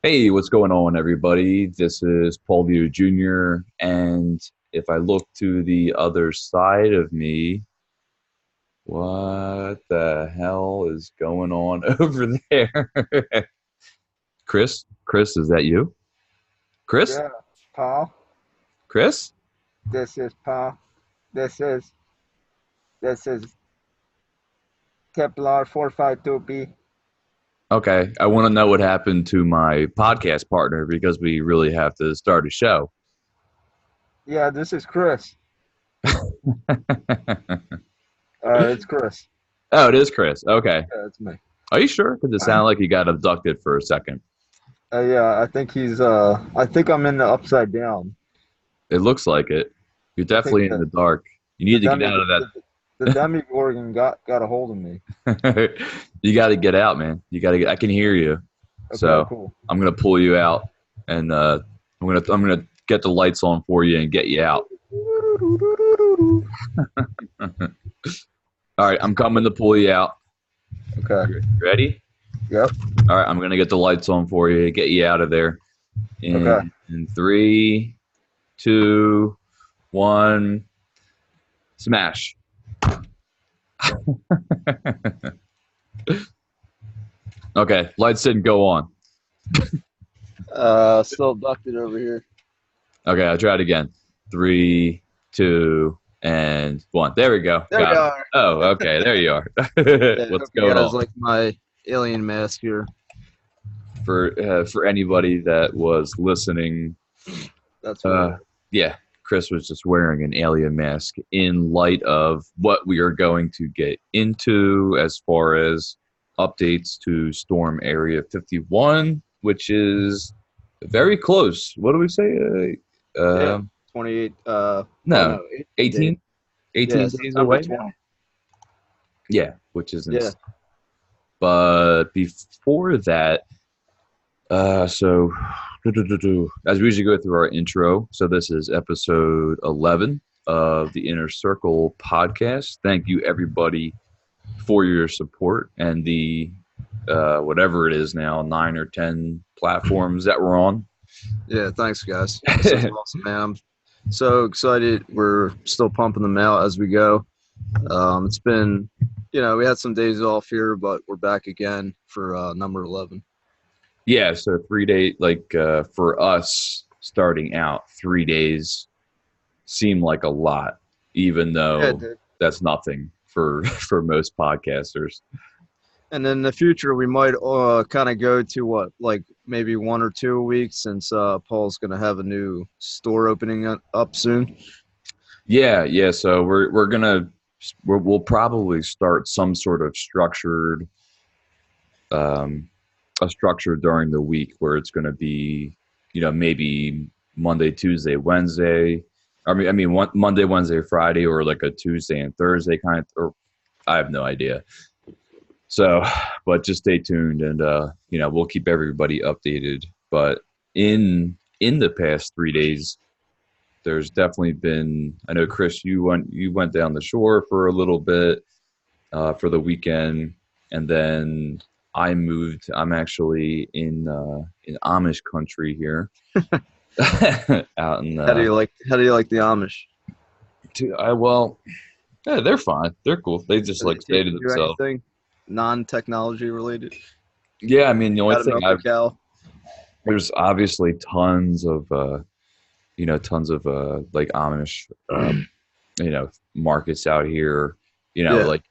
Hey, what's going on, everybody? This is Paul View Jr. And if I look to the other side of me, what the hell is going on over there? Chris, is that you? Chris? Yeah, Paul. Chris? This is Paul. This is this is Kepler 452b. Okay, I want to know what happened to my podcast partner because we really have to start a show. Yeah, this is Chris. It's Chris. Oh, it is Chris. Okay. Yeah, it's me. Are you sure? Because it sounded like he got abducted for a second. Yeah, I think he's. I think I'm in the upside down. It looks like it. You're I think definitely in the dark. You need to get out of the Demigorgon got a hold of me. that. You got to get out, man. You got to get. I can hear you, Okay, so cool. I'm gonna pull you out, and I'm gonna get the lights on for you and get you out. All right, I'm coming to pull you out. Okay. Ready? Yep. All right, I'm gonna get the lights on for you, get you out of there. Okay. In three, two, one, smash. Okay, lights didn't go on. Still abducted over here. Okay, I'll try it again. Three, two, and one. There we go. There we Got it. are. Oh, okay. There you are. Yeah, What's hope you going guys on? like my alien mask here. For anybody that was listening, That's uh, right. yeah, Chris was just wearing an alien mask in light of what we are going to get into as far as updates to Storm Area 51, which is very close. What do we say? Yeah, 28. Oh No, no, 18 days. 18, Yeah, 18 days September away now. 20th. Yeah, which is Yeah. insane. But before that, so as we usually go through our intro, so this is episode 11 of the Inner Circle podcast. Thank you, everybody, for your support and the whatever it is now, 9 or 10 platforms that we're on. Yeah, thanks guys. This is awesome, man. I'm so excited. We're still pumping them out as we go. It's been, we had some days off here, but we're back again for number 11. Yeah, so 3 days, like for us starting out, 3 days seem like a lot, even Yeah, though dude. that's nothing for for most podcasters. And in the future, we might kind of go to what, like maybe 1 or 2 weeks, since Paul's going to have a new store opening up soon. Yeah, yeah. So we'll probably start some sort of um, a structure during the week where it's going to be, maybe Monday, Tuesday, Wednesday. Monday, Wednesday, Friday, or like a Tuesday and Thursday kind of. Or I have no idea. So, but just stay tuned, and we'll keep everybody updated. But in the past 3 days, there's definitely been. I know, Chris, you went down the shore for a little bit for the weekend, and then I moved. I'm actually in Amish country here, out in How do you like the Amish? well, yeah, they're fine. They're cool. They just Do they like stay teach to you themselves. anything non-technology related? Yeah, I mean, the only How to thing milk a I've cow? there's obviously tons of like Amish markets out here. Yeah. Like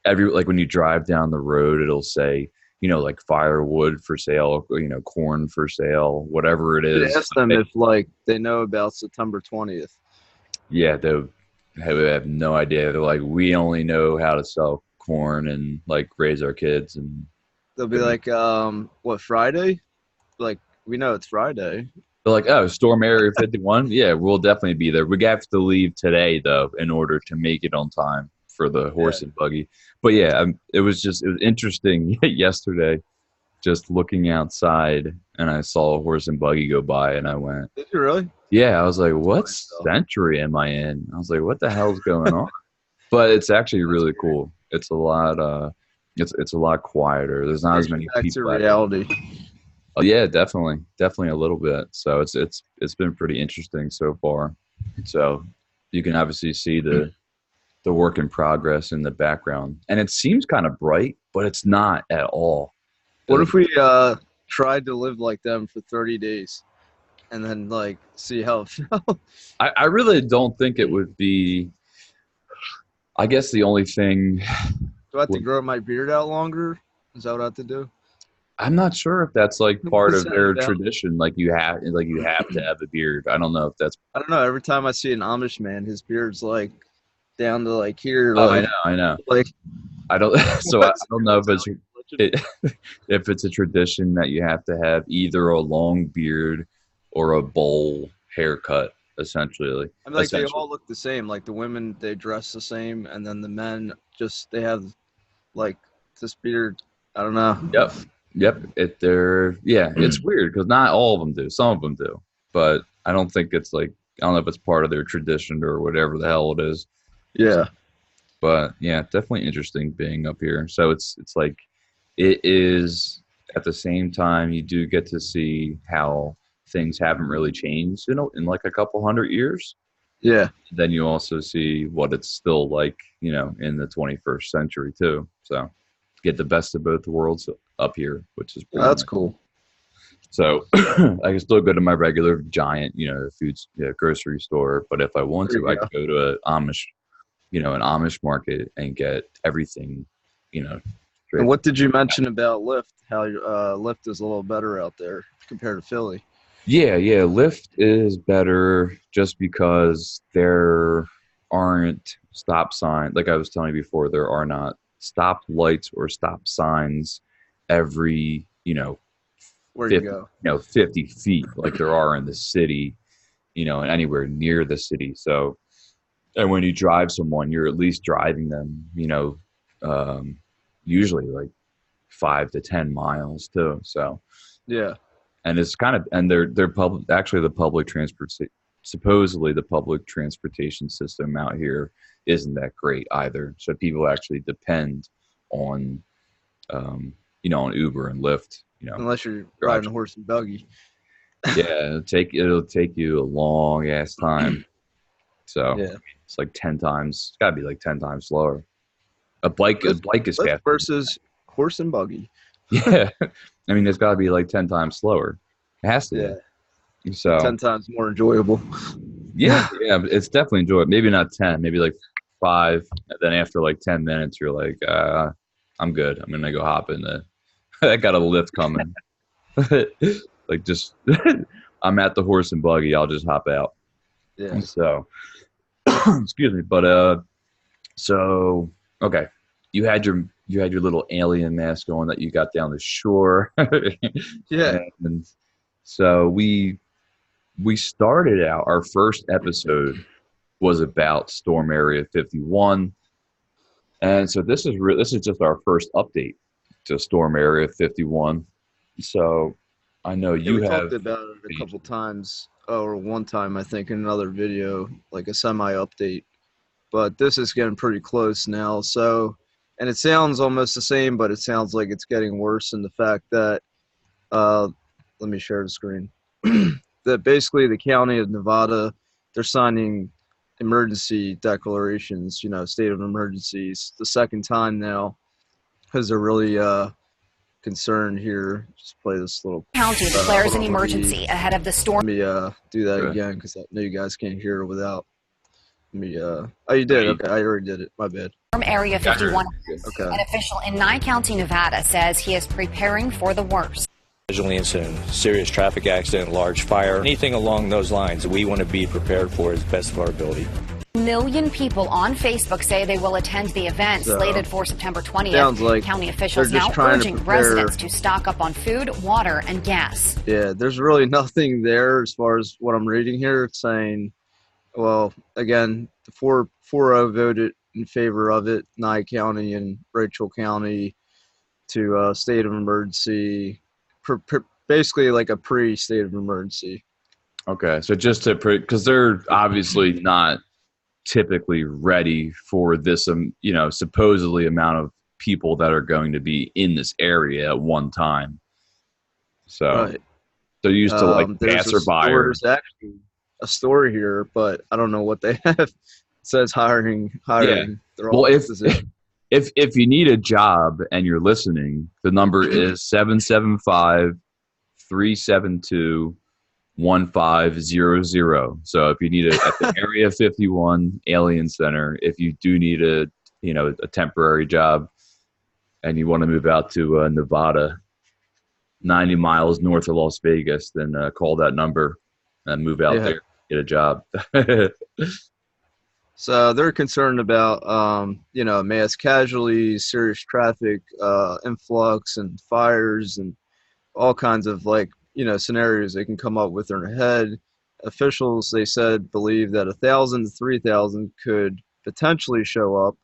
when you drive down the road, it'll say, like firewood for sale, corn for sale, whatever it Should is. ask them if like they know about September 20th. Yeah, they have no idea. They're like, we only know how to sell corn and like raise our kids, and They'll be they're like, what, Friday? Like, we know it's Friday. like, oh, Storm Area 51. Yeah, we'll definitely be there. We have to leave today though in order to make it on time for the Yeah. horse and buggy. But yeah, it was interesting yesterday, just looking outside, and I saw a horse and buggy go by, and I went, Did you really? yeah, I was like, what Funny stuff. century am I in? I was like, what the hell's going on? But it's actually That's really great. cool. It's a lot. It's a lot quieter. There's not as Brings you many back to people out here. reality. Oh yeah, definitely a little bit. So it's been pretty interesting so far. So you can obviously see the work in progress in the background, and it seems kind of bright, but it's not at all. What if we tried to live like them for 30 days and then like see how it felt? I really don't think it would be. I guess the only thing Do I have to would, grow my beard out longer? Is that what I have to do? I'm not sure if that's like part of Set it their down. tradition. Like you have to have a beard. I don't know if that's. I don't know. Every time I see an Amish man, his beard's like down to like here, Oh, I know. like I don't. So I don't know if it's Italian religion. it, if it's a tradition that you have to have either a long beard or a bowl haircut, essentially. I mean, like they all look the same. Like the women, they dress the same, and then the men just they have like this beard. I don't know. Yep. Yep. It's weird because not all of them do. Some of them do, but I don't think it's like I don't know if it's part of their tradition or whatever the hell it is. Yeah, But yeah, definitely interesting being up here. So it's like it is at the same time you do get to see how things haven't really changed, in like a couple hundred years. yeah. Then you also see what it's still like, in the 21st century too. So get the best of both worlds up here, which is pretty That's nice. cool. So I can still go to my regular giant, grocery store. But if I want There to, you I go. can go to an Amish market and get everything, And straight. what did you mention about Lyft? How Lyft is a little better out there compared to Philly. Yeah. Lyft is better just because there aren't stop signs. Like I was telling you before, there are not stop lights or stop signs every, Where you 50, go? 50 feet like there are in the city, and anywhere near the city. So, and when you drive someone, you're at least driving them, um, usually like 5 to 10 miles too. So, Yeah. and it's kind of, and they're public, actually the public transport, supposedly the public transportation system out here isn't that great either. So people actually depend on, on Uber and Lyft, Unless you're drive. riding a horse and buggy. Yeah, it'll take you a long ass time. So Yeah. it's like 10 times. It's got to be like 10 times slower. A bike is Lyft fast. versus horse and buggy. Yeah, I mean it's got to be like 10 times slower. It has to Yeah. be. So 10 times more enjoyable. yeah, but it's definitely enjoyable. Maybe not 10, maybe like 5. And then after like 10 minutes, you're like, I'm good. I'm gonna go hop in the. I got a lift coming. Like just, I'm at the horse and buggy. I'll just hop out. Yeah. So, excuse me, but so okay, you had your little alien mask on that you got down the shore, Yeah. and so we started out our first episode was about Storm Area 51, and so this is just our first update to Storm Area 51. So I know Yeah, you we talked have. about it a couple times, or one time I think in another video, like a semi update. But this is getting pretty close now. So, and it sounds almost the same, but it sounds like it's getting worse in the fact that, uh, let me share the screen. That basically the county of Nevada, they're signing emergency declarations, state of emergencies, the second time now, because they're really concerned here. Just play this little. County declares Hold an on, emergency ahead of the storm. let me do that Good. again because I know you guys can't hear it without me. Oh, you did. Okay, I already did it. My bad. Area 51. Okay. An official in Nye County, Nevada, says he is preparing for the worst. Casualty incident, serious traffic accident, large fire, anything along those lines, we want to be prepared for as best of our ability. Million people on Facebook say they will attend the event slated for September 20th. Sounds like County officials they're just now trying to urging prepare. residents to stock up on food, water, and gas. Yeah, there's really nothing there as far as what I'm reading here. It's saying, well, again, the 4-0 voted in favor of it. Nye County and Rachel County to state of emergency. Basically like a pre-state of emergency. Okay, so just to because they're obviously not typically ready for this, supposedly amount of people that are going to be in this area at one time. So Right. they're used to like passerby. There's actually a store here, but I don't know what they have. It says hiring. Yeah. They're Well, all positions. if you need a job and you're listening, the number is 775-372-1500. So if you need at the Area 51 Alien Center, if you do need a temporary job and you want to move out to Nevada, 90 miles north of Las Vegas, then call that number and move out there, get a job. So they're concerned about, mass casualties, serious traffic influx, and fires, and all kinds of scenarios they can come up with in their head. Officials, they said, believe that 1,000 to 3,000 could potentially show up,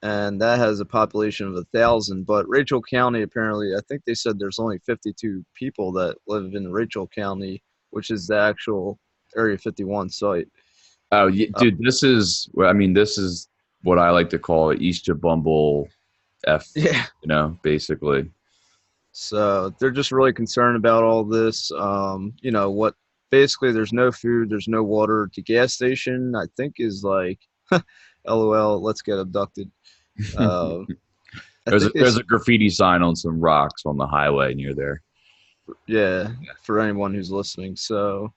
and that has a population of 1,000. But Rachel County, apparently, I think they said there's only 52 people that live in Rachel County, which is the actual Area 51 site. Oh, dude, this is what I like to call East Bumble F. Yeah. Basically. So they're just really concerned about all this. Basically there's no food, there's no water. The gas station, I think, is like, LOL, let's get abducted. There's a graffiti sign on some rocks on the highway near there. Yeah, for anyone who's listening. So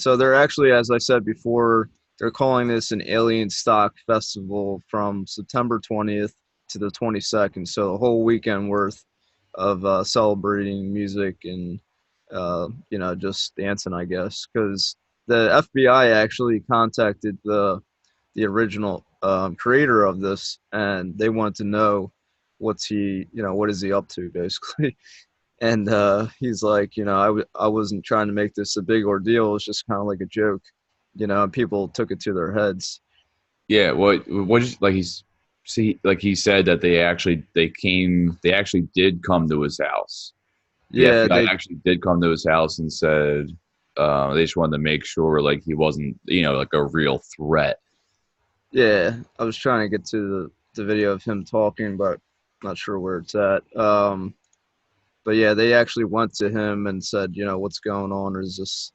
they're actually, as I said before, they're calling this an Alien Stock Festival from September 20th to the 22nd. So the whole weekend worth of celebrating music and, just dancing, I guess. Because the FBI actually contacted the original creator of this, and they wanted to know what is he up to, basically. And he's like, I wasn't trying to make this a big ordeal. It was just kind of like a joke, and people took it to their heads. Yeah, he said that they actually did come to his house. Yeah, they actually did come to his house and said they just wanted to make sure like he wasn't, like a real threat. Yeah, I was trying to get to the video of him talking, but not sure where it's at. But yeah, they actually went to him and said, what's going on? Is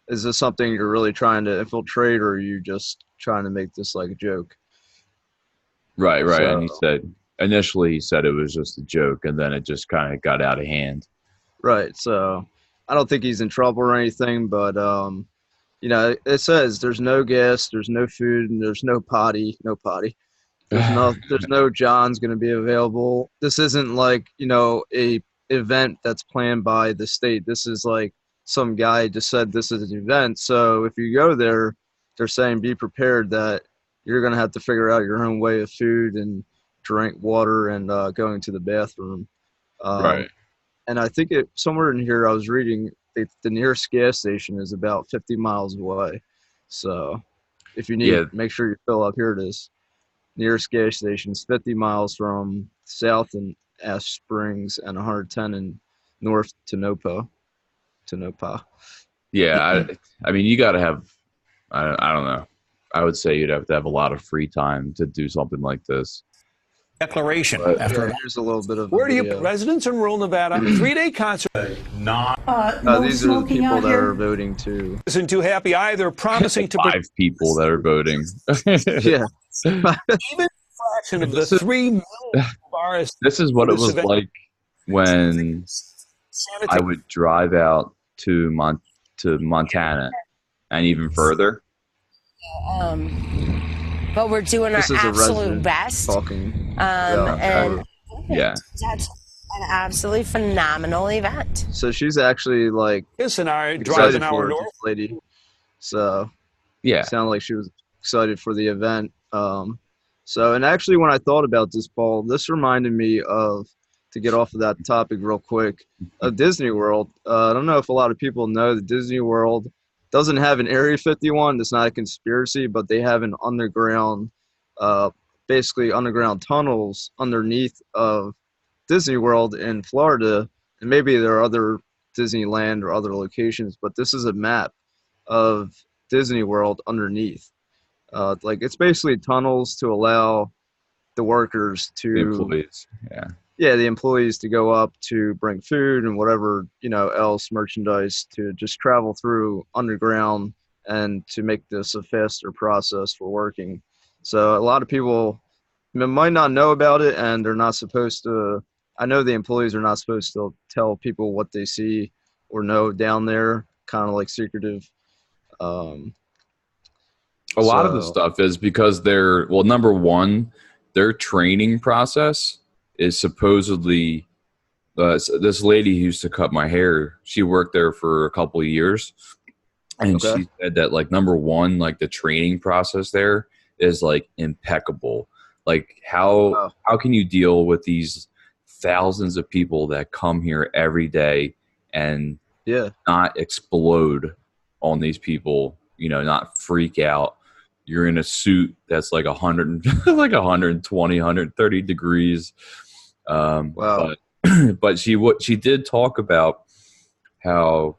this something you're really trying to infiltrate, or are you just trying to make this like a joke? Right. So, and he said it was just a joke, and then it just kind of got out of hand. Right. So I don't think he's in trouble or anything, but it says there's no gas, there's no food, and there's no potty. There's no John's going to be available. This isn't like, a event that's planned by the state. This is like some guy just said this is an event. So if you go there, they're saying be prepared that you're going to have to figure out your own way of food and drink water and going to the bathroom. Right. And I think somewhere in here I was reading the nearest gas station is about 50 miles away. So if you need, make sure you fill up. Here it is. Nearest gas station is 50 miles from South and Ash Springs and 110 in North Tonopah. Yeah, I mean, you got to have, I don't know. I would say you'd have to have a lot of free time to do something like this. Declaration. Here's a little bit of where do you residents in rural Nevada 3-day concert? No these are the people that are voting too. Isn't too happy either. Promising to 5 people that are voting. Yeah. Even a fraction of the 3 million bars. This is what it was like when I would drive out to Montana and even further. But we're doing our absolute best. Talking. And yeah, that's an absolutely phenomenal event. So she's actually like drives an hour north. Lady. So yeah, sounded like she was excited for the event. And actually when I thought about this, Paul, this reminded me of, to get off of that topic real quick, of Disney World. I don't know if a lot of people know that Disney World doesn't have an Area 51. It's not a conspiracy, but they have an underground, basically underground tunnels underneath of Disney World in Florida. And maybe there are other Disneyland or other locations, but this is a map of Disney World underneath. It's basically tunnels to allow the workers to, the employees. yeah, the employees to go up to bring food and whatever, else merchandise to just travel through underground and to make this a faster process for working. So a lot of people might not know about it, and they're not supposed to. I know the employees are not supposed to tell people what they see or know down there, kind of like secretive. Um, A lot of the so stuff is because well, number one, their training process is supposedly this lady who used to cut my hair. She worked there for a couple of years, and okay, she said that like number one, like the training process there is like impeccable. Like how can you deal with these thousands of people that come here every day and yeah, not explode on these people, not freak out. You're in a suit that's like 100, like 120, 130 degrees. wow, But she did talk about how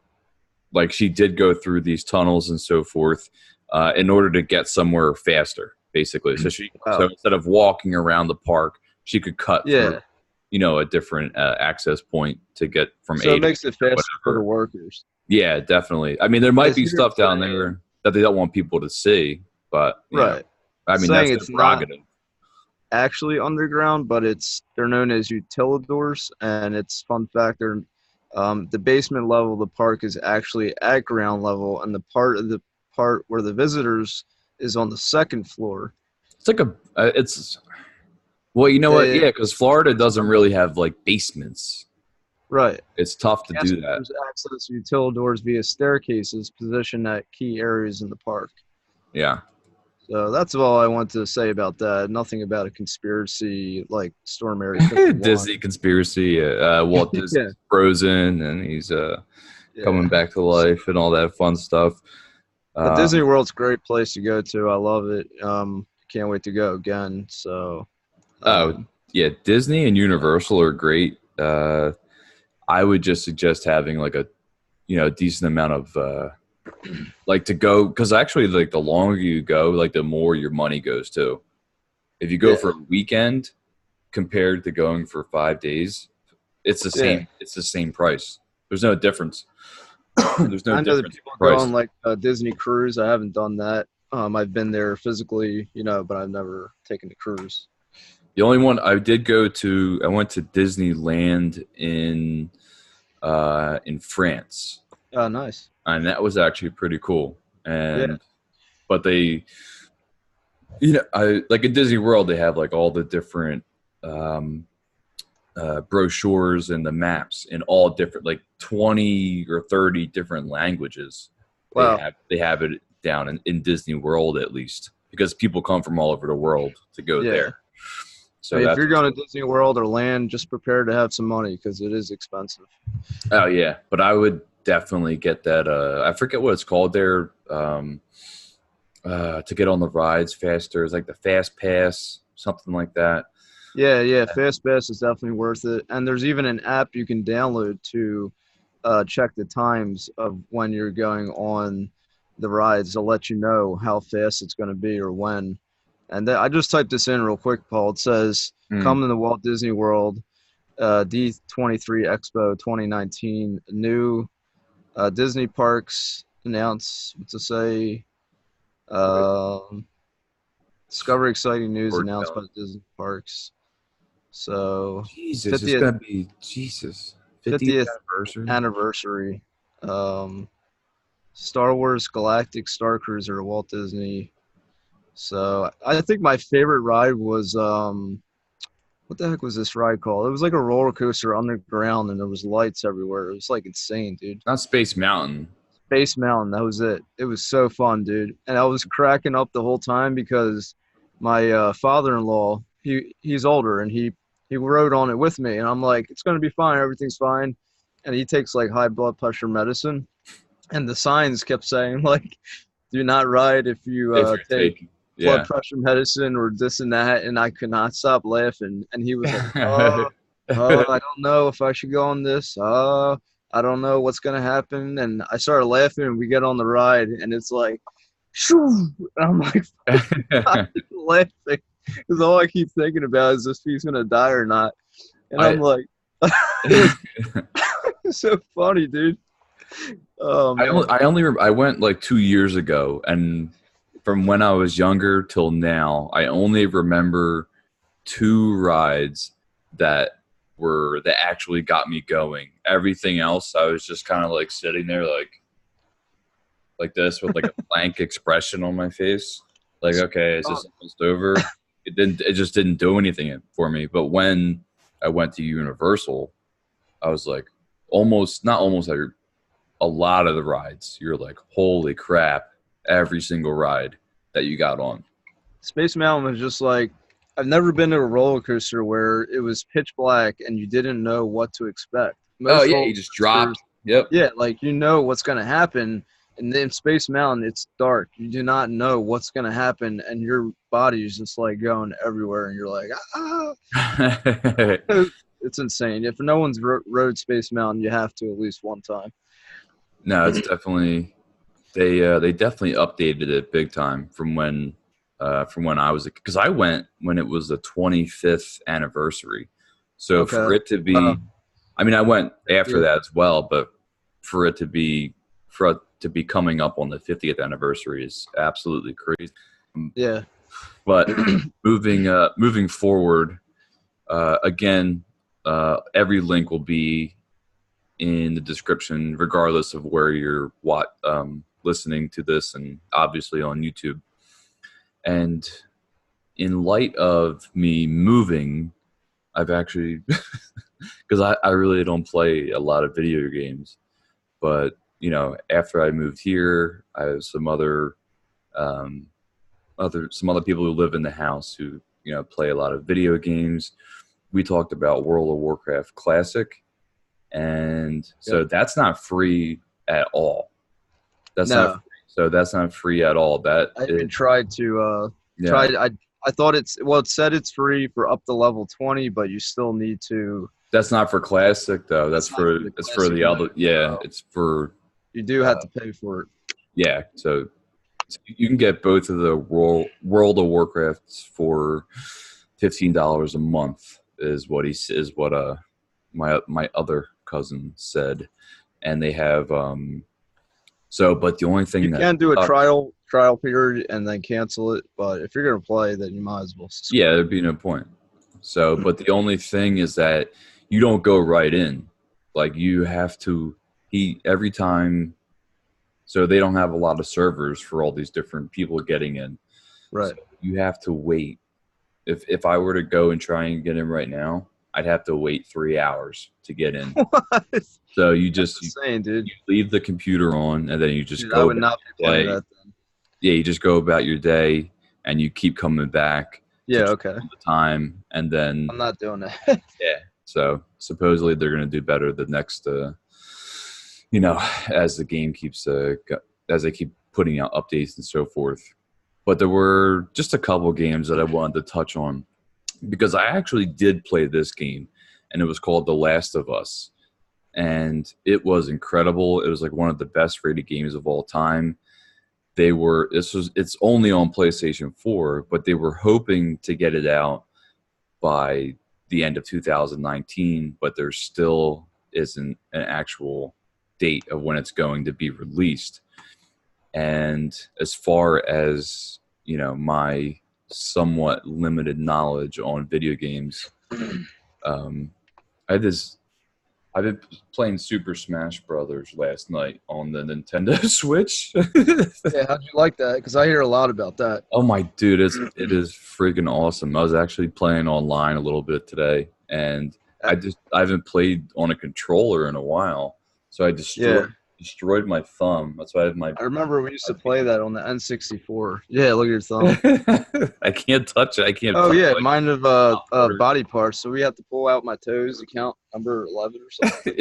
like she did go through these tunnels and so forth in order to get somewhere faster, basically. So so wow, instead of walking around the park, she could cut through, yeah. a different access point to get from So A it to makes it or faster for the whatever. workers. Yeah, definitely. I mean, there might Because be you're stuff down saying, there that they don't want people to see, but right, I mean, saying that's their it's not prerogative. actually underground, but they're known as utilidors, and it's fun fact the basement level of the park is actually at ground level, and the part where the visitors is on the second floor. It's like it's well, you know what? They, Yeah, because Florida doesn't really have like basements. right. It's tough to Guest do that. members access utilidors via staircases positioned at key areas in the park. Yeah. So that's all I want to say about that. Nothing about a conspiracy like Storm Area 51. Disney conspiracy. Walt Yeah, Disney's frozen, and he's yeah. coming back to life, and all that fun stuff. But Disney Um, World's a great place to go to. I love it. Can't wait to go again. So, oh yeah, Disney and Universal are great. I would just suggest having like a decent amount of like to go, because actually like the longer you go, like the more your money goes too. If you go yeah, for a weekend compared to going for 5 days, it's the yeah. same. It's the same price. There's no difference. There's no I know that difference in people go price. on like a Disney cruise. I haven't done that. I've been there physically, but I've never taken a cruise. The only one I did go to, I went to Disneyland in France, Oh, nice. and that was actually pretty cool. Yeah, But they, I like in Disney World, they have like all the different brochures and the maps in all different, like 20 or 30 different languages. wow. They have it down in Disney World, at least, because people come from all over the world to go Yeah. there. So I mean, if that's you're going to Disney World or land, just prepare to have some money because it is expensive. oh yeah, but I would definitely get that. I forget what it's called there. To get on the rides faster, it's like the Fast Pass, something like that. Yeah. Fast Pass is definitely worth it. And there's even an app you can download to check the times of when you're going on the rides to let you know how fast it's going to be or when. And I just typed this in real quick, Paul. It says, Hmm. come to the Walt Disney World, D23 Expo 2019, new Disney parks announced to say, discover exciting news Word announced by count. Disney parks. So Jesus, it's 50th, gonna be Jesus 50th 50th anniversary. anniversary. Star Wars Galactic Star Cruiser at Walt Disney. So I think my favorite ride was what the heck was this ride called? It was like a roller coaster underground and there was lights everywhere. It was like insane, dude. Not Space Mountain. Space Mountain, that was it. It was so fun, dude. And I was cracking up the whole time because my father-in-law, he's older and he rode on it with me and I'm like, it's gonna be fine, everything's fine. And he takes like high blood pressure medicine, and the signs kept saying like, do not ride if you If you're take taking, blood yeah. pressure medicine or this and that, and I could not stop laughing. And he was like, I don't know if I should go on this. I don't know what's gonna happen. And I started laughing, and we get on the ride, and it's like, shoo! And I'm like, laughing because all I keep thinking about is if he's gonna die or not. And I'm like, it's so funny, dude. I went like 2 years ago, and from when I was younger till now, I only remember 2 rides that actually got me going. Everything else, I was just kind of like sitting there like this with like a blank expression on my face. Like, okay, is this almost over? It just didn't do anything for me. But when I went to Universal, I was like, a lot of the rides, you're like, holy crap, every single ride that you got on. Space Mountain was just like, I've never been to a roller coaster where it was pitch black and you didn't know what to expect. Most you just dropped. Yep. Yeah, like you know what's going to happen. And then Space Mountain, it's dark. You do not know what's going to happen, and your body is just like going everywhere, and you're like, ah. It's insane. If no one's rode Space Mountain, you have to at least one time. No, it's definitely they definitely updated it big time from when I was, because I went when it was the 25th anniversary. So for it to be, I mean, I went after that as well, but for it to be coming up on the 50th anniversary is absolutely crazy. Yeah. But moving forward, again, every link will be in the description, regardless of where you're listening to this, and obviously on YouTube. And in light of me moving, I've actually, because I really don't play a lot of video games, but you know, after I moved here, I have some other people who live in the house who, you know, play a lot of video games. We talked about World of Warcraft Classic, and so that's not free at all. That's not free at all. I even tried to I thought it said it's free for up to level 20, but you still need to. That's not for Classic though. That's for the other. Yeah, it's for. You do have to pay for it. Yeah, so you can get both of the World of Warcrafts for $15 a month. Is what my other cousin said, and they have but the only thing you can do a trial period and then cancel it, but if you're gonna play, then you might as well. Yeah, there'd be no point. So, but the only thing is that you don't go right in. Like you have to every time. So they don't have a lot of servers for all these different people getting in. Right. So you have to wait. If I were to go and try and get in right now, I'd have to wait 3 hours to get in. What? So you just insane, dude. You leave the computer on, and then you just go. I would not be playing that then. Yeah, you just go about your day, and you keep coming back. Yeah, okay. The time, and then I'm not doing that. Yeah. So supposedly they're going to do better the next, as the game keeps, as they keep putting out updates and so forth. But there were just a couple games that I wanted to touch on, because I actually did play this game, and it was called The Last of Us. And it was incredible. It was like one of the best rated games of all time. It's only on PlayStation 4, but they were hoping to get it out by the end of 2019, but there still isn't an actual date of when it's going to be released. And as far as, my somewhat limited knowledge on video games, I've been playing Super Smash Brothers last night on the Nintendo Switch. Yeah, how'd you like that? Because I hear a lot about that. Oh my dude, it is freaking awesome. I was actually playing online a little bit today, and I haven't played on a controller in a while, so I destroyed my thumb. That's why I have my. I remember we used to play that on the N64. Yeah, look at your thumb. I can't touch it. I can't. Oh yeah, mine of body parts. So we have to pull out my toes to count number 11 or something.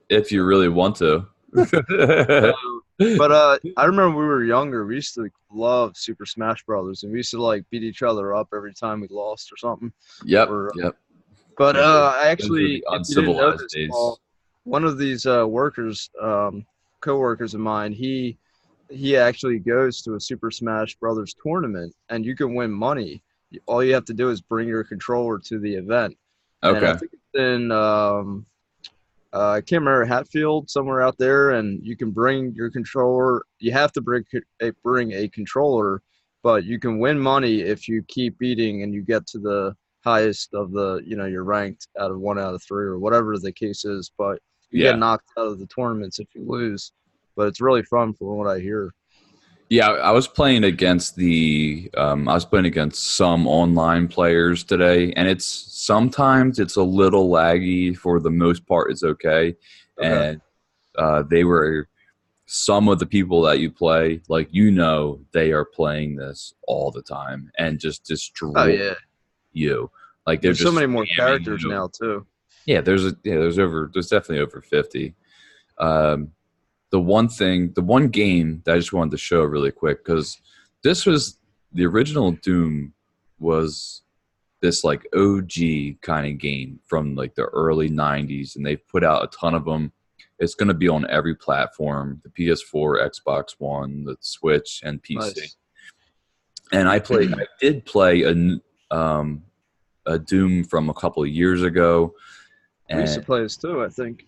if you really want to. But I remember we were younger. We used to love Super Smash Brothers, and we used to like beat each other up every time we lost or something. Yep. But I actually, uncivilized days. One of these workers, co-workers of mine, he actually goes to a Super Smash Brothers tournament, and you can win money. All you have to do is bring your controller to the event. Okay. And in I can't remember, Hatfield, somewhere out there, and you can bring your controller. You have to bring a controller, but you can win money if you keep beating and you get to the highest of the, you're ranked out of 1 out of 3 or whatever the case is. But you get Yeah. knocked out of the tournaments if you lose. But it's really fun from what I hear. Yeah, I was playing against some online players today, and sometimes it's a little laggy. For the most part, it's okay. Okay. And they were some of the people that you play, like, they are playing this all the time and just Oh destroy yeah. you. Like, they're There's so just many more spamming characters you. now too. Yeah, there's definitely over 50. Um, the one game that I just wanted to show really quick, because this was the original Doom, was this like OG kind of game from like the early 90s, and they've put out a ton of them. It's going to be on every platform: the PS4, Xbox One, the Switch, and PC. Nice. And I did play a Doom from a couple of years ago. We used to And play this too, I think.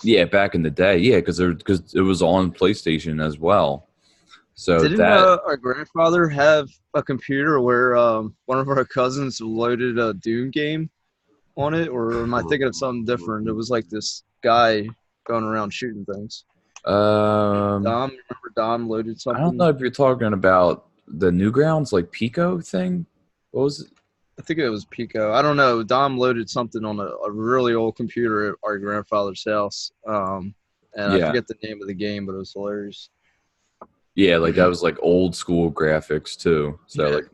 yeah, back in the day, yeah, because it was on PlayStation as well. So Didn't that our grandfather have a computer where one of our cousins loaded a Doom game on it, or am I thinking of something different? It was like this guy going around shooting things. Dom, remember Dom loaded I don't something? know if you're talking about the Newgrounds, like Pico thing. What was it? I think it was Pico. I don't know. Dom loaded something on a really old computer at our grandfather's house. And I Yeah, forget the name of the game, but it was hilarious. yeah, like that was like old school graphics too. So Yeah. like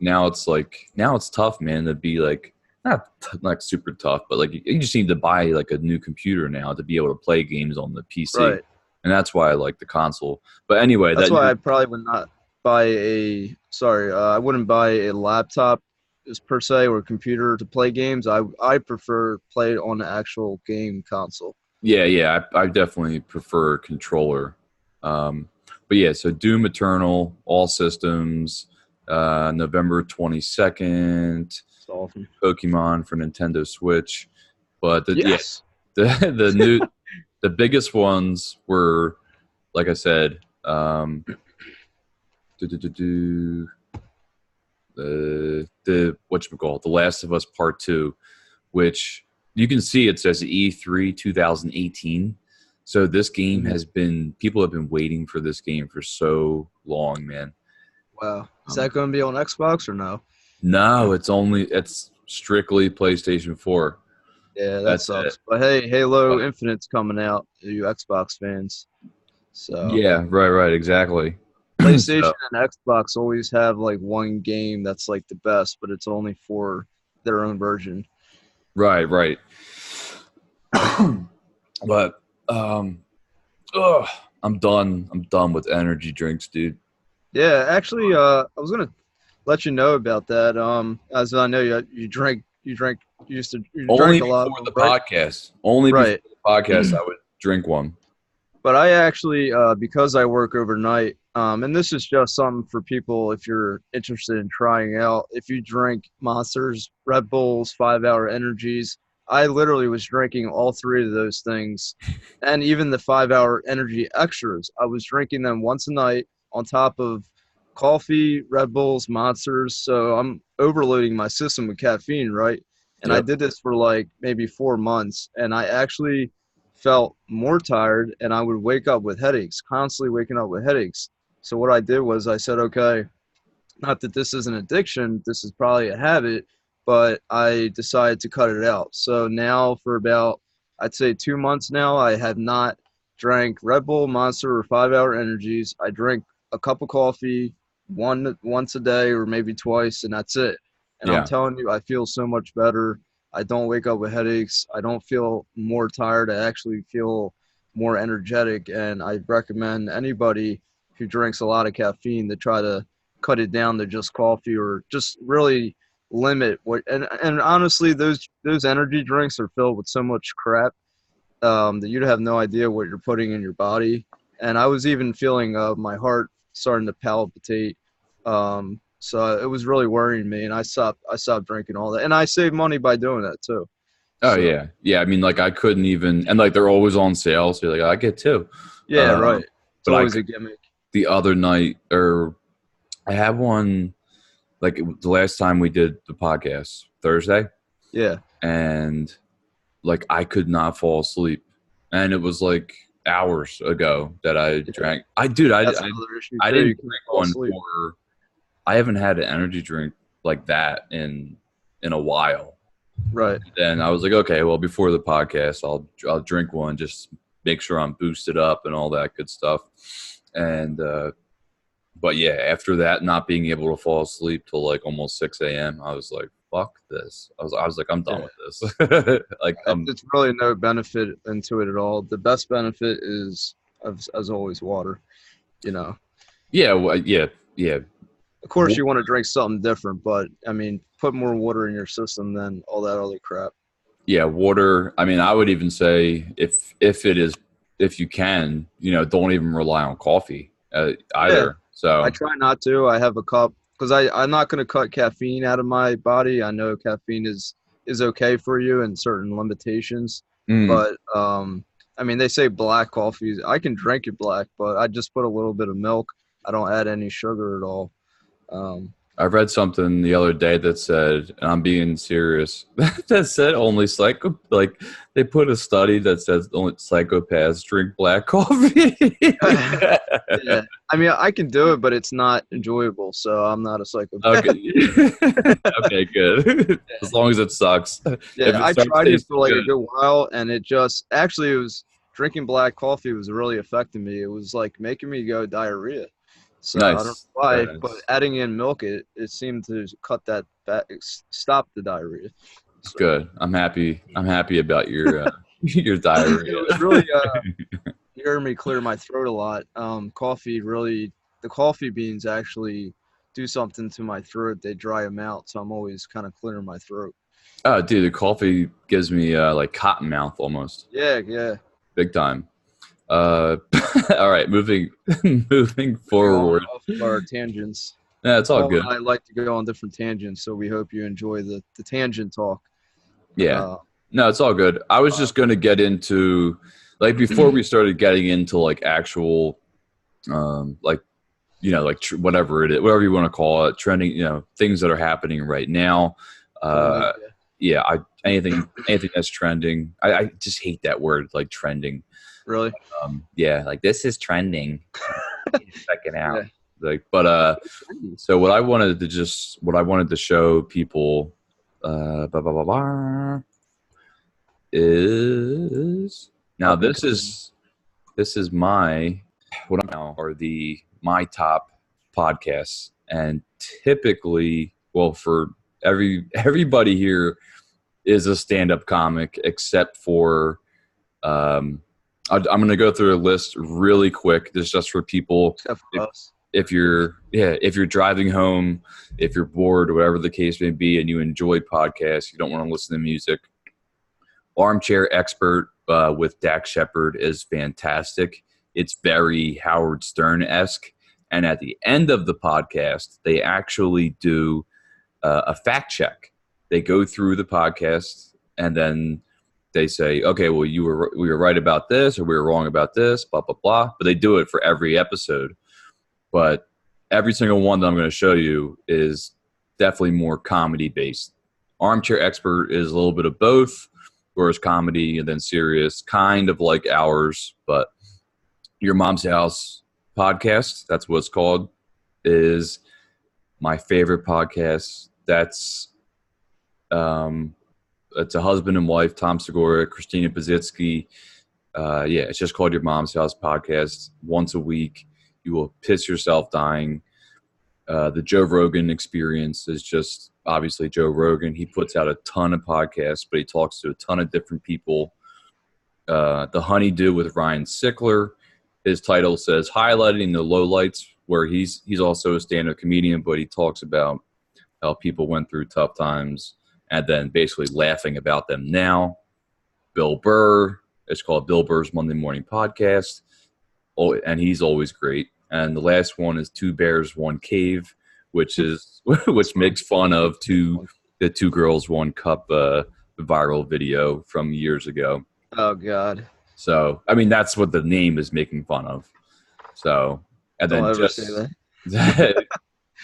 now it's tough, man, to be like not super tough, but like you just need to buy like a new computer now to be able to play games on the PC, Right. and that's why I like the console. But anyway, That's why I probably would not buy I wouldn't buy a laptop just per se or a computer to play games. I prefer play on the actual game console. yeah, I definitely prefer a controller. But yeah, so Doom Eternal, all systems, November 22nd, It's awesome. Pokemon for Nintendo Switch. But Yes. the biggest ones were, like I said, the whatchamacallit, The Last of Us Part 2, which you can see it says E3 2018. So this game people have been waiting for this game for so long, man. Wow. Is that going to be on Xbox or no? No, it's strictly PlayStation 4. Yeah, that That's sucks. it. But hey, Halo Infinite's coming out, you Xbox fans. So Yeah, right, exactly. PlayStation So, and Xbox always have like one game that's like the best, but it's only for their own version. right. But ugh, I'm done. I'm done with energy drinks, dude. Yeah, actually, I was gonna let you know about that. As I know you Only drank a lot, before the right? podcast. Only before Right. the podcast, I would drink one. But I actually, because I work overnight, and this is just something for people if you're interested in trying out. If you drink Monsters, Red Bulls, 5 Hour Energies, I literally was drinking all three of those things, and even the 5 Hour Energy extras. I was drinking them once a night on top of coffee, Red Bulls, Monsters. So I'm overloading my system with caffeine, right? And I Yep. did this for like maybe 4 months, and I actually felt more tired, and I would wake up with headaches, constantly waking up with headaches. So what I did was I said, okay, not that this is an addiction, this is probably a habit, but I decided to cut it out. So now for about, I'd say 2 months now, I have not drank Red Bull, Monster, or 5 Hour Energies. I drink a cup of coffee once a day or maybe twice, and that's it. And I'm Yeah. telling you, I feel so much better. I don't wake up with headaches. I don't feel more tired. I actually feel more energetic. And I recommend anybody who drinks a lot of caffeine to try to cut it down to just coffee or just really limit what. And honestly, those energy drinks are filled with so much crap that you'd have no idea what you're putting in your body. And I was even feeling my heart starting to palpitate. So it was really worrying me, and I stopped drinking all that, and I saved money by doing that too. Oh So, yeah, yeah. I mean, like I couldn't even, and like they're always on sale. So you're like, I get two. yeah, right. It's But always a gimmick. the other night, or I had one like the last time we did the podcast Thursday, Yeah. and like I could not fall asleep, and it was like hours ago that I drank. That's another issue I too. didn't You can't drink fall one asleep. for. I haven't had an energy drink like that in a while. Right. Then I was like, okay, well, before the podcast, I'll drink one, just make sure I'm boosted up and all that good stuff. And but yeah, after that, not being able to fall asleep till like almost 6 a.m., I was like, fuck this. I was like, I'm done with this. Like, It's really no benefit into it at all. The best benefit is, as always, water. You know. yeah, well, yeah. Of course, you want to drink something different, but I mean, put more water in your system than all that other crap. Yeah, water. I mean, I would even say if you can, don't even rely on coffee either. Yeah. So I try not to. I have a cup because I'm not going to cut caffeine out of my body. I know caffeine is okay for you in certain limitations, but I mean, they say black coffee. I can drink it black, but I just put a little bit of milk. I don't add any sugar at all. I read something the other day that said, and I'm being serious, that said only they put a study that says only psychopaths drink black coffee. Yeah. I mean, I can do it, but it's not enjoyable, so I'm not a psychopath. Okay. Okay, good. As long as it sucks. Yeah, I tried it for like a good while, and it was drinking black coffee was really affecting me. It was like making me go diarrhea. So Nice. I don't know why, Nice. but adding in milk, it seemed to cut that back, stop the diarrhea. So, Good. I'm happy about your your diarrhea. it was really you heard me clear my throat a lot. The coffee beans actually do something to my throat. They dry them out, so I'm always kind of clearing my throat. Oh, dude, the coffee gives me like cotton mouth almost. Yeah. Big time. All right, moving forward. Off of our tangents. Yeah, it's all Paul good. and I like to go on different tangents, so we hope you enjoy the tangent talk. Yeah. No, it's all good. I was just going to get into, like, before we started getting into, like, actual, like, whatever it is, whatever you want to call it, trending, things that are happening right now. Anything that's trending. I just hate that word, like, trending. Really? Yeah, like, this is trending. Check it out. Yeah. Like, but so what I wanted to show people is now this is my my top podcasts, and typically, well, for everybody here is a stand-up comic except for I'm going to go through a list really quick. This is just for people. If you're driving home, if you're bored, or whatever the case may be, and you enjoy podcasts, you don't want to listen to music. Armchair Expert with Dak Shepard is fantastic. It's very Howard Stern-esque. And at the end of the podcast, they actually do a fact check. They go through the podcast and then they say, okay, well, we were right about this, or we were wrong about this, blah, blah, blah. But they do it for every episode. But every single one that I'm going to show you is definitely more comedy-based. Armchair Expert is a little bit of both, whereas comedy and then serious, kind of like ours. But Your Mom's House podcast, that's what it's called, is my favorite podcast. That's it's a husband and wife, Tom Segura, Christina Pazitsky. It's just called Your Mom's House podcast. Once a week, you will piss yourself dying. The Joe Rogan Experience is just obviously Joe Rogan. He puts out a ton of podcasts, but he talks to a ton of different people. The Honeydew with Ryan Sickler. His title says Highlighting the Lowlights, where he's also a stand-up comedian, but he talks about how people went through tough times and then basically laughing about them now. Bill Burr. It's called Bill Burr's Monday Morning Podcast. Oh, and he's always great. And the last one is Two Bears, One Cave, which makes fun of the Two Girls, One Cup viral video from years ago. Oh God. So I mean, that's what the name is making fun of. So and Don't then ever just say that.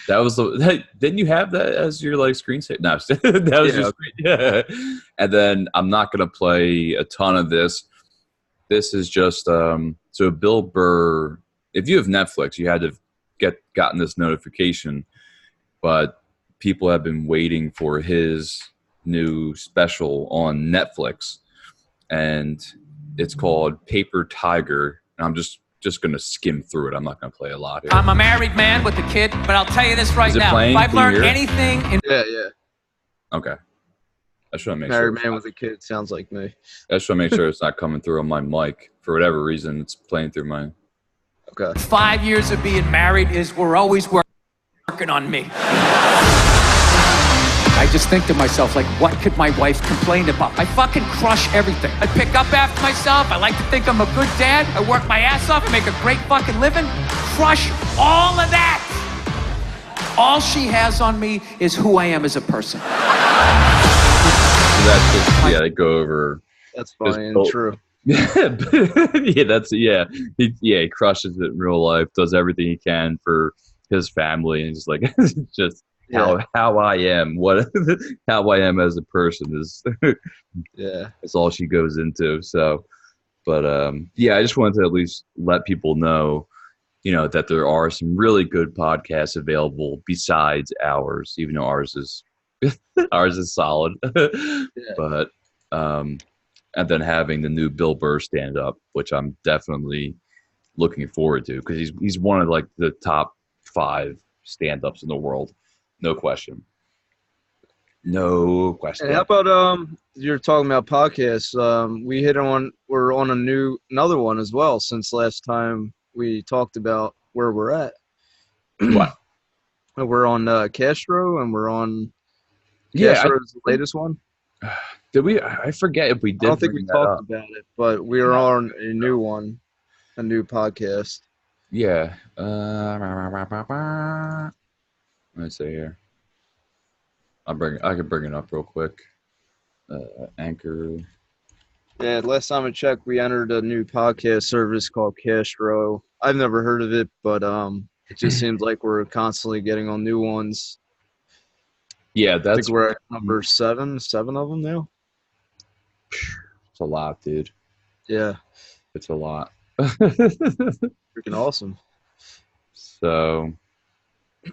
that was the didn't you have that as your like screensaver? No, that was Yeah. your yeah. And then I'm not gonna play a ton of this. This is just so Bill Burr. If you have Netflix, you had to gotten this notification, but people have been waiting for his new special on Netflix, and it's called Paper Tiger. And I'm just going to skim through it. I'm not going to play a lot here. I'm a married man with a kid, but I'll tell you this right now. Playing? If I've Can you learned hear it? anything in Yeah. Okay. I just want to make Married sure. man with a kid sounds like me. I just want to make sure it's not coming through on my mic. For whatever reason, it's playing through my... Okay. 5 years of being married is we're always working on me. I just think to myself, like, what could my wife complain about? I fucking crush everything. I pick up after myself. I like to think I'm a good dad. I work my ass off and make a great fucking living. Crush all of that. All she has on me is who I am as a person. So that's just, yeah, they go over... That's funny and true. Yeah, that's he crushes it in real life, does everything he can for his family, and he's like just how I am, how I am as a person is that's all she goes into. So but I just wanted to at least let people know, that there are some really good podcasts available besides ours, even though ours is solid. But and then having the new Bill Burr stand up, which I'm definitely looking forward to, because he's one of like the top 5 stand ups in the world, no question. No question. And how about you're talking about podcasts? We're on another one as well since last time we talked about where we're at. What? We're on Castro, and we're on Castro's latest one. Did we? I forget if we did. I don't think we talked about it, but we are on a new one, a new podcast. Yeah. Let's see here. I can bring it up real quick. Anchor. Yeah, last time I checked, we entered a new podcast service called Castro. I've never heard of it, but it just seems like we're constantly getting on new ones. Yeah, I think we're at number 7 of them now. It's a lot, dude. Yeah. It's a lot. Freaking awesome. So, I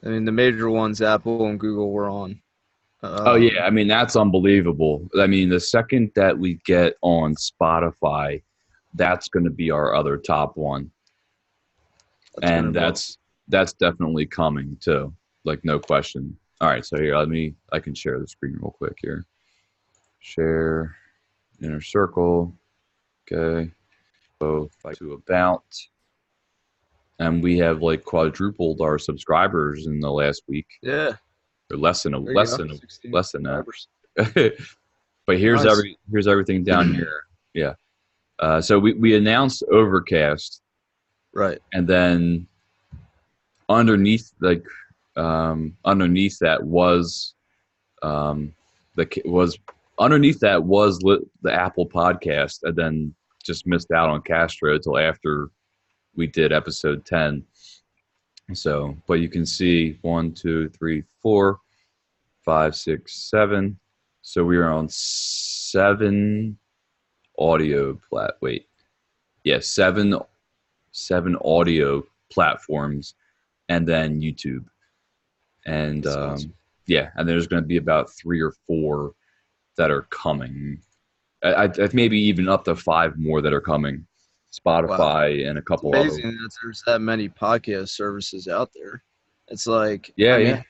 mean, the major ones, Apple and Google, were on. oh, yeah. I mean, that's unbelievable. I mean, the second that we get on Spotify, that's going to be our other top one. And that's definitely coming, too. Like, no question. All right, so here, I can share the screen real quick here. Share, inner circle. Okay. Go to about. And we have like quadrupled our subscribers in the last week. Yeah. Or less than that. But here's Nice. here's everything down here. Yeah. So we announced Overcast. Right. And then underneath that was the Apple podcast, and then just missed out on Castro until after we did episode 10. So, but you can see 1, 2, 3, 4, 5, 6, 7. So we are on 7 seven audio platforms, and then YouTube. And awesome. and there's going to be about 3 or 4 that are coming. I maybe even up to 5 more that are coming. Spotify and a couple it's others. amazing that there's that many podcast services out there. It's like, Yeah.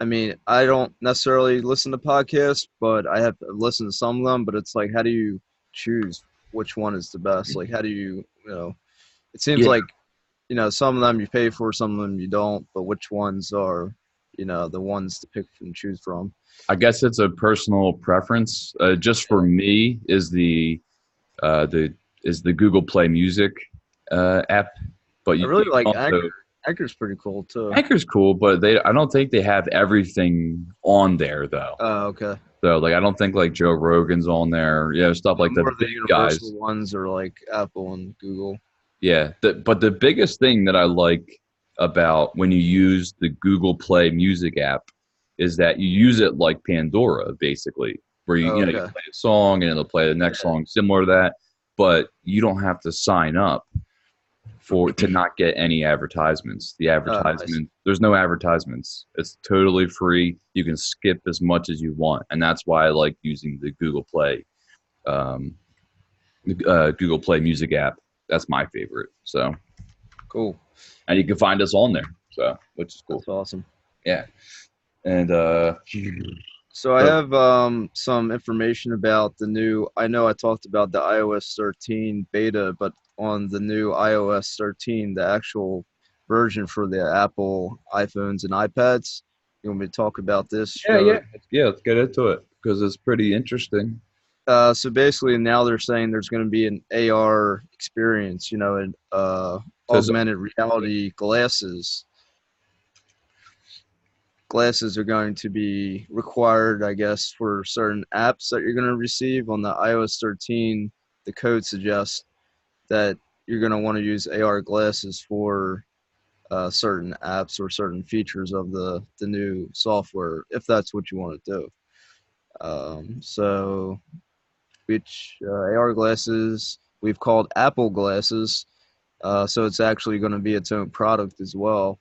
I mean, I don't necessarily listen to podcasts, but I have to listen to some of them. But it's like, how do you choose which one is the best? Like, how do you, it seems like, some of them you pay for, some of them you don't, but which ones are, the ones to pick and choose from? I guess it's a personal preference. Just for me is the Google Play Music app, but I really like Anchor. Anchor's pretty cool too. Anchor's cool, but I don't think they have everything on there though. Oh, okay. So like I don't think like Joe Rogan's on there. Yeah, stuff like the More of the big universal guys. ones are like Apple and Google. Yeah, but the biggest thing that I like about when you use the Google Play Music app is that you use it like Pandora, basically, where you you play a song and it'll play the next song similar to that, but you don't have to sign up to not get any advertisements. The advertisement, there's no advertisements. It's totally free. You can skip as much as you want, and that's why I like using the Google Play Music app. That's my favorite. So cool. And you can find us on there, so which is cool. That's awesome. Yeah. And so I have some information about the new. I know I talked about the iOS 13 beta, but on the new iOS 13, the actual version for the Apple iPhones and iPads. You want me to talk about this? Yeah. Let's get into it because it's pretty interesting. So basically, now they're saying there's going to be an AR experience, and augmented reality glasses. Glasses are going to be required, I guess, for certain apps that you're going to receive on the iOS 13. The code suggests that you're going to want to use AR glasses for certain apps or certain features of the new software, if that's what you want to do. Which AR glasses we've called Apple glasses, so it's actually going to be its own product as well.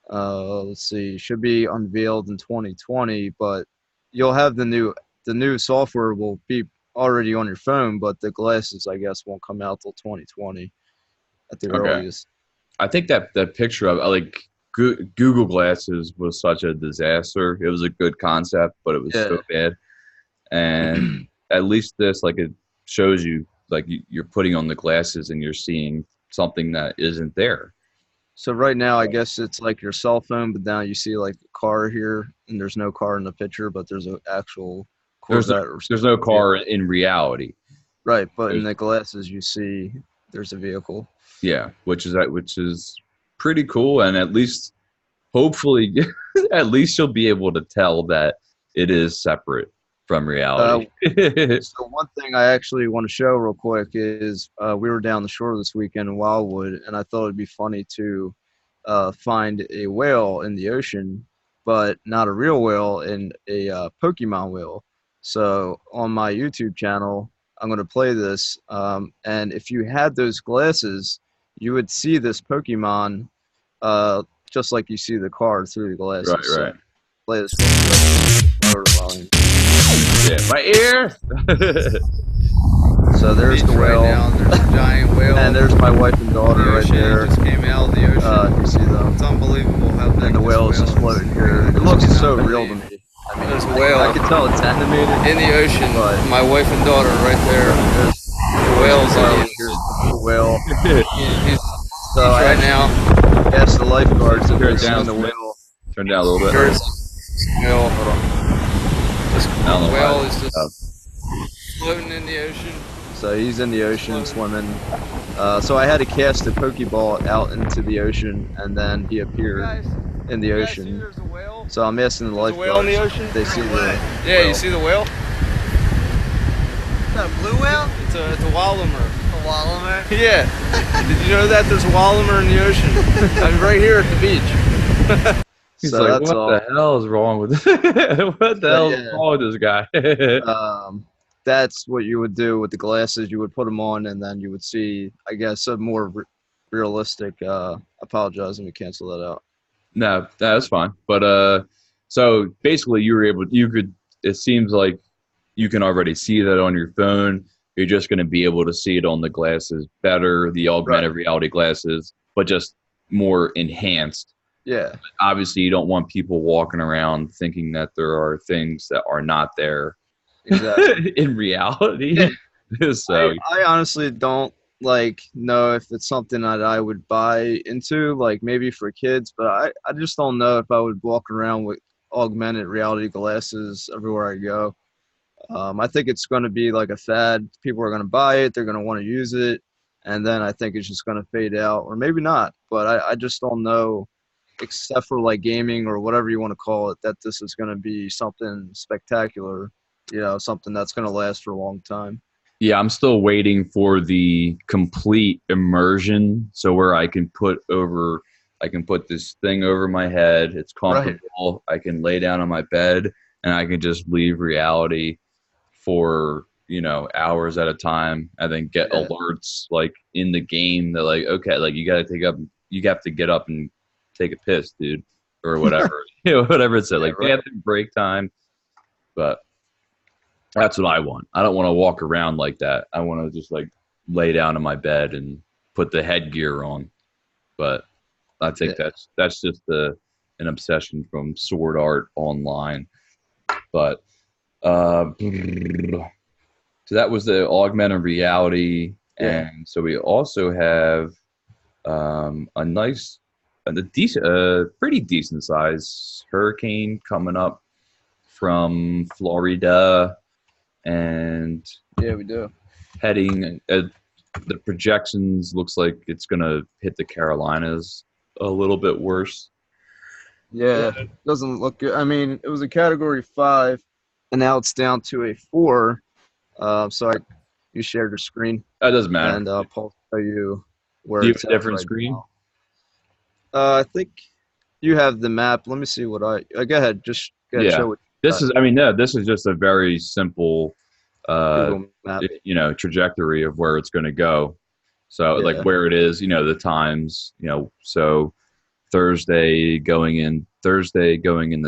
Let's see, should be unveiled in 2020, but you'll have the new software will be already on your phone, but the glasses, I guess, won't come out till 2020 at the earliest. I think that picture of like Google glasses was such a disaster. It was a good concept, but it was so bad. And at least this, like, it shows you, like, you're putting on the glasses and you're seeing something that isn't there. So right now, I guess it's like your cell phone, but now you see like a car here, and there's no car in the picture, but there's an actual Corvette. There's no car in reality. Right, but in the glasses you see there's a vehicle. Yeah, which is pretty cool, and at least, hopefully, at least you'll be able to tell that it is separate from reality. So one thing I actually want to show real quick is we were down the shore this weekend in Wildwood, and I thought it'd be funny to find a whale in the ocean, but not a real whale, in a Pokemon whale. So on my YouTube channel, I'm going to play this, and if you had those glasses, you would see this Pokemon just like you see the card through the glasses. Right. So play this real quick. Yeah, my ear. So there's the whale. Right now, there's a giant whale. And there's my wife and daughter right there. Just came out of the ocean. You see them. It's unbelievable how big And the whale is just floating here. It looks so real to me. I mean, there's a whale. I can tell it's animated in the ocean. But my wife and daughter right there. The whale's in the whale. He's so right now. Ask the lifeguards if they've down seen the whale. Turn down a little bit. Whale. The whale is just floating in the ocean. So he's in the ocean swimming. So I had to cast a Pokeball out into the ocean, and then he appeared in the ocean. So I'm asking the lifeguards. Whale in the ocean? They see the whale. You see the whale? Is that a blue whale? It's a Wallomer. A Wallomer? Yeah. Did you know that there's a Wallomer in the ocean? I'm right here at the beach. He's so like, what the hell is wrong with this? What the hell is wrong with this guy? That's what you would do with the glasses. You would put them on, and then you would see, I guess, a more realistic. Apologize, let me cancel that out. No, that's fine. But so basically, you could. It seems like you can already see that on your phone. You're just going to be able to see it on the glasses better, the augmented reality glasses, but just more enhanced. Yeah. Obviously, you don't want people walking around thinking that there are things that are not there in reality. So I honestly don't know if it's something that I would buy into, like maybe for kids, but I just don't know if I would walk around with augmented reality glasses everywhere I go. I think it's going to be like a fad. People are going to buy it. They're going to want to use it. and then I think it's just going to fade out, or maybe not. But I just don't know, except for like gaming or whatever you want to call it, that this is going to be something spectacular, something that's going to last for a long time. Yeah, I'm still waiting for the complete immersion. So where I can put this thing over my head. It's comfortable. Right. I can lay down on my bed and I can just leave reality for, hours at a time, and then get alerts like in the game that like, okay, like you have to get up and take a piss, dude, or whatever, whatever it said, like bathroom break time. But that's what I want. I don't want to walk around like that. I want to just like lay down in my bed and put the headgear on. But I think that's just an obsession from Sword Art Online. But so that was the augmented reality, and so we also have pretty decent size hurricane coming up from Florida, and we do. Heading the projections looks like it's gonna hit the Carolinas a little bit worse. Yeah, it doesn't look good. I mean, it was a Category 5, and now it's down to a 4. So you shared your screen. That doesn't matter. And Paul will tell you where Do you it's have a different right screen? now. I think you have the map. Let me see what go ahead. Just go ahead, show it. This is just a very simple, trajectory of where it's going to go. So like where it is, the times, so Thursday going into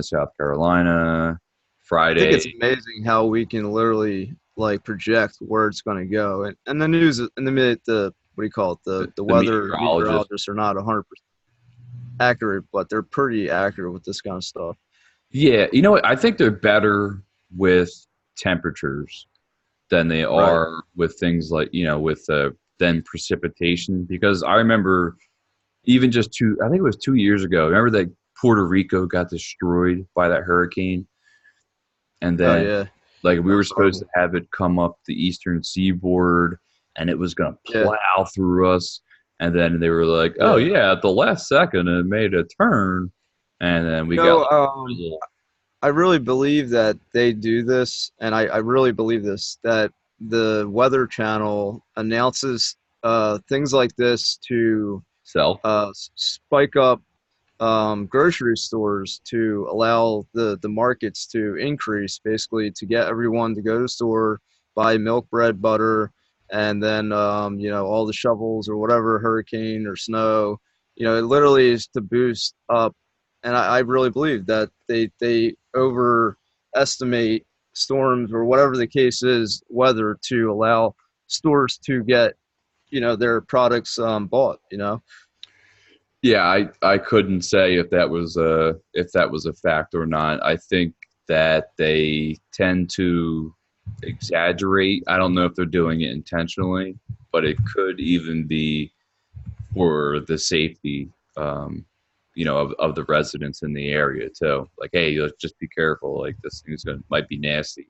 South Carolina, Friday. I think it's amazing how we can literally like project where it's going to go, and the news in the minute the weather meteorologists are not 100% accurate, but they're pretty accurate with this kind of stuff. Yeah, I think they're better with temperatures than they are with things like than precipitation, because I remember even just 2 years ago. Remember that Puerto Rico got destroyed by that hurricane, and then we were supposed to have it come up the eastern seaboard, and it was going to plow through us. And then they were like, at the last second it made a turn, and then we I really believe that they do this, and I really believe this, that the Weather Channel announces things like this to spike up grocery stores, to allow the markets to increase, basically to get everyone to go to the store, buy milk, bread, butter, and then all the shovels or whatever, hurricane or snow, it literally is to boost up. And I really believe that they overestimate storms or whatever the case is, weather, to allow stores to get their products bought. Yeah, I couldn't say if that was a fact or not. I think that they tend to exaggerate. I don't know if they're doing it intentionally, but it could even be for the safety, of the residents in the area too. Like, hey, let's just be careful. Like, this thing's might be nasty.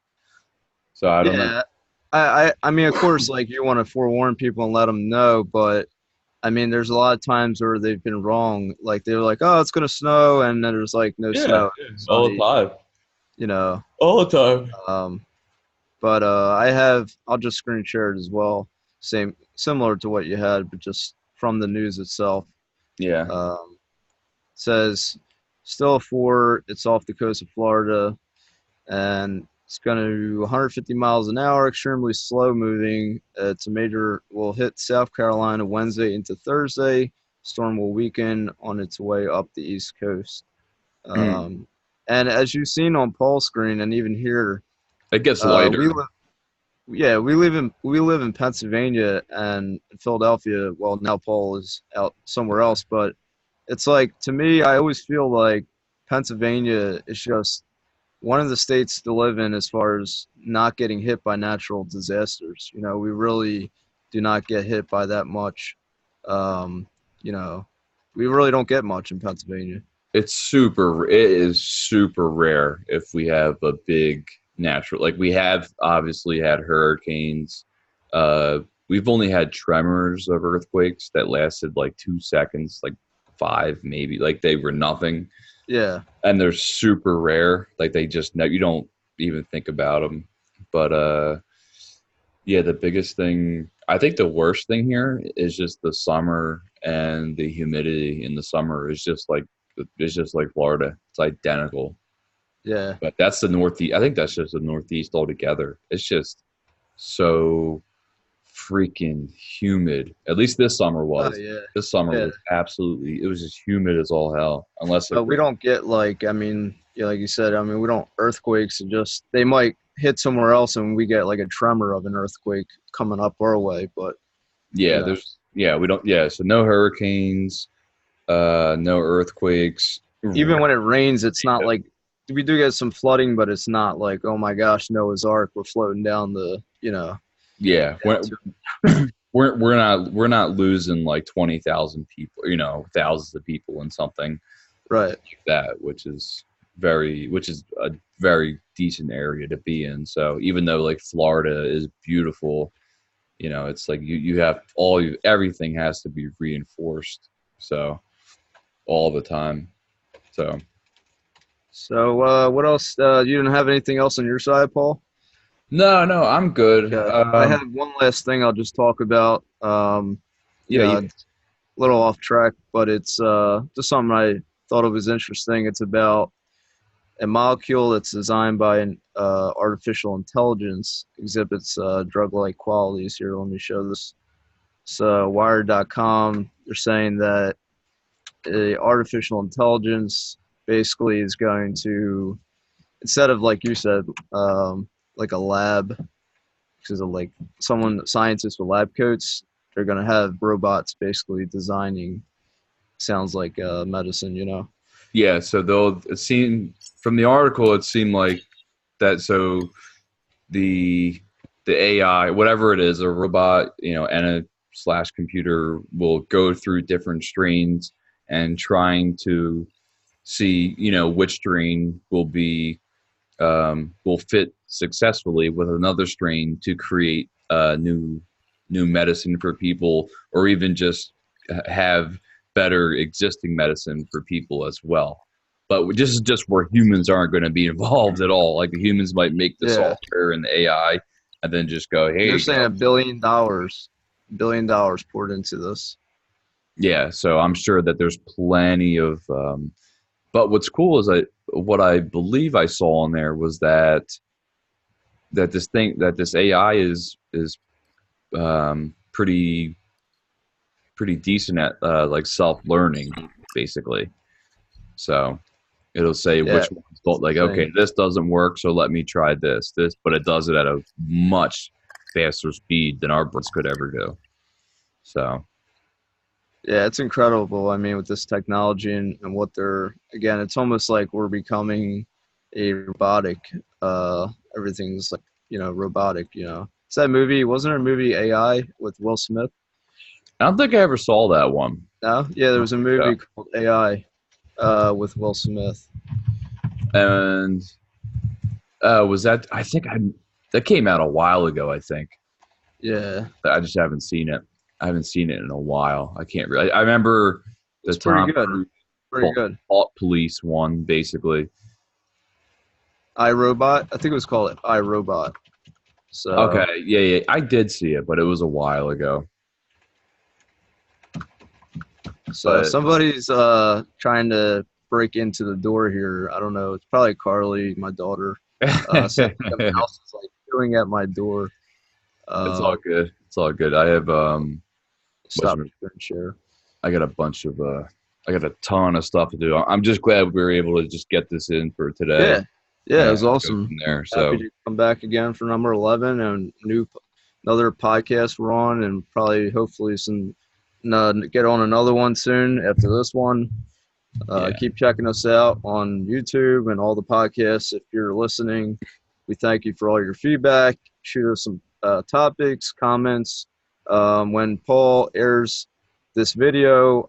So I don't know. I mean, of course, like, you want to forewarn people and let them know, but I mean, there's a lot of times where they've been wrong. Like, they were like, "Oh, it's gonna snow," and then there's like no snow. All the time. All the time. But I'll just screen share it as well. Similar to what you had, but just from the news itself. Yeah. Says still a 4. It's off the coast of Florida, and it's going to 150 miles an hour, extremely slow moving. Will hit South Carolina Wednesday into Thursday. Storm will weaken on its way up the East Coast. And as you've seen on Paul's screen, and even here, it gets lighter. We live in Pennsylvania and Philadelphia. Well, now Paul is out somewhere else, but it's like, to me, I always feel like Pennsylvania is just one of the states to live in as far as not getting hit by natural disasters. We really do not get hit by that much. We really don't get much in Pennsylvania. It is super rare if we have a big natural, like we have obviously had hurricanes, we've only had tremors of earthquakes that lasted like 2 seconds, like 5 maybe, like they were nothing. Yeah. And they're super rare. Like they just you don't even think about them. But yeah, the biggest thing, I think the worst thing here is just the summer, and the humidity in the summer is just like Florida. It's identical. Yeah. But that's the Northeast. I think that's just the Northeast altogether. It's just so freaking humid. At least this summer was. Oh, yeah. This summer Yeah. was absolutely, it was just humid as all hell. Unless But we don't get like, I mean, yeah, like you said, I mean, we don't earthquakes, and just they might hit somewhere else and we get like a tremor of an earthquake coming up our way. But yeah, you know. we don't, so no hurricanes, no earthquakes. Even when it rains, it's not like we do get some flooding, but it's not like, oh my gosh, Noah's Ark, we're floating down the, Yeah, we're not losing like 20,000 people, thousands of people in something right like that, which is a very decent area to be in. So even though like Florida is beautiful, it's like you have everything has to be reinforced, so all the time. So what else? You didn't have anything else on your side, Paul? No, I'm good. I have one last thing I'll just talk about. It's a little off track, but it's just something I thought it was interesting. It's about a molecule that's designed by an artificial intelligence, exhibits drug-like qualities. Here, let me show this. So Wired.com, they're saying that artificial intelligence basically is going to, instead of, like you said, like a lab, because of like scientists with lab coats, they're going to have robots basically designing, sounds like medicine, Yeah, so it seemed from the article, it seemed like that. So the AI, whatever it is, a robot, and a / computer will go through different strains and trying to see, which strain will fit successfully with another strain to create new medicine for people, or even just have better existing medicine for people as well. But this is just where humans aren't going to be involved at all. Like the humans might make the software and the AI, and then just go, hey. They're saying $1 billion poured into this. Yeah, so I'm sure that there's plenty of. But what's cool is what I believe I saw in there was that this AI is pretty decent at like self-learning, basically. So it'll say which one's like, okay, this doesn't work, so let me try this, but it does it at a much faster speed than our brains could ever do. So yeah, it's incredible. I mean, with this technology and what again, it's almost like we're becoming a robotic, everything's like, robotic, It's that movie, wasn't there a movie AI with Will Smith? I don't think I ever saw that one. No? Yeah, there was a movie called AI with Will Smith. And was that, that came out a while ago, I think. Yeah. I just haven't seen it. I haven't seen it in a while. I can't really. I remember the Tom Cruise Pretty good. Police one, basically. iRobot? I think it was called iRobot. So okay, yeah, I did see it, but it was a while ago. So somebody's trying to break into the door here. I don't know. It's probably Carly, my daughter. So the house is like doing at my door. It's all good. It's all good. I have stop and share. I got a bunch of I got a ton of stuff to do. I'm just glad we were able to just get this in for today. Yeah, it was awesome. There, so happy to come back again for number 11 and another podcast we're on, and probably hopefully get on another one soon after this one. Keep checking us out on YouTube and all the podcasts. If you're listening, we thank you for all your feedback. Shoot us some topics, comments. When Paul airs this video,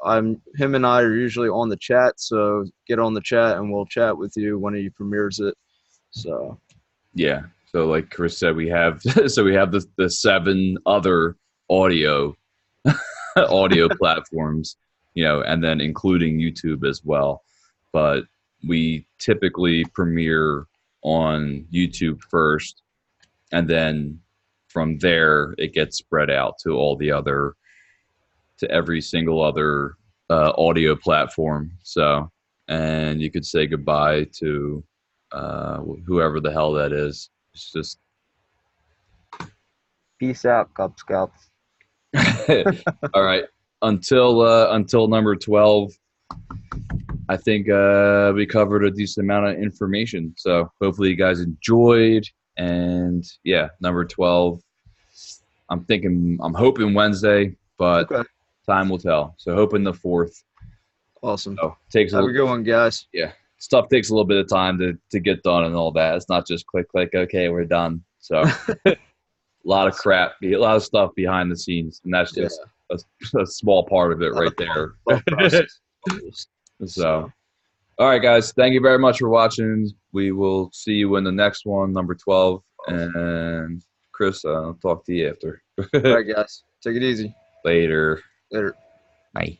him and I are usually on the chat, so get on the chat and we'll chat with you when he premieres it. So yeah, so like Chris said, we have the 7 other audio platforms, and then including YouTube as well. But we typically premiere on YouTube first, and then from there it gets spread out to every single other audio platform. So, and you could say goodbye to whoever the hell that is. It's just Peace out, Cub Scouts. all right. Until number 12, I think we covered a decent amount of information. So hopefully you guys enjoyed. And yeah, number 12. I'm hoping Wednesday, but time will tell. So hoping the 4th. Awesome. So Have a good one, guys. Yeah, stuff takes a little bit of time to get done and all that. It's not just click, okay, we're done. So a lot of crap, a lot of stuff behind the scenes, and that's just a small part of it right there. So, all right, guys, thank you very much for watching. We will see you in the next one, number 12. And Chris, I'll talk to you after. All right, guys. Take it easy. Later. Later. Bye.